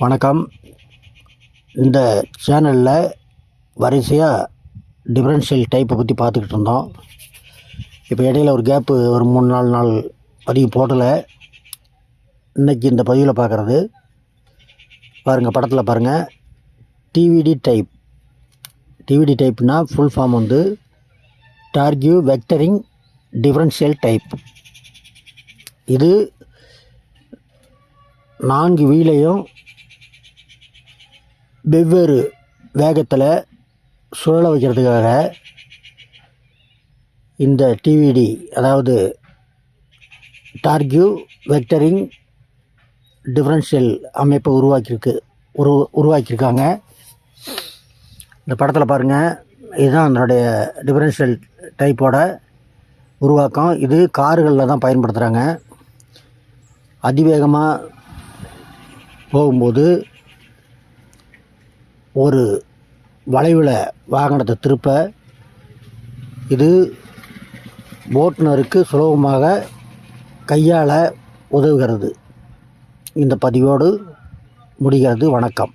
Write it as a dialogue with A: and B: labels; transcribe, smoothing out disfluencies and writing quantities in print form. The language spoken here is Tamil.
A: வணக்கம். இந்த சேனலில் வரிசையாக டிஃபரன்ஷியல் டைப்பை பற்றி பார்த்துக்கிட்டு இருந்தோம். இப்போ இடையில் ஒரு கேப்பு ஒரு 3-4 நாள் பதிவு போடலை. இன்றைக்கி இந்த பதிவில் பார்க்குறது பாருங்கள், படத்தில் பாருங்கள். DVD type. டிவிடி டைப்னால் ஃபுல் ஃபார்ம் வந்து டார்கியூ வெக்டரிங் டிஃபரன்ஷியல் டைப். இது 4 வீலையும் வெவ்வேறு வேகத்தில் சுழல வைக்கிறதுக்காக இந்த டிவிடி, அதாவது டார்கியூ வெக்டரிங் டிஃபரன்ஷியல் அமைப்பை உருவாக்கியிருக்காங்க. இந்த படத்தில் பாருங்கள், இதுதான் அதனுடைய டிஃபரன்ஷியல் டைப்போட உருவாக்கம். இது கார்களில் தான் பயன்படுத்துகிறாங்க. அதிவேகமாக போகும்போது ஒரு வளைவில் வாகனத்தை திருப்ப இது ஓட்டுநருக்கு சுலபமாக கையாள உதவுகிறது. இந்த பதிவோடு முடிகிறது. வணக்கம்.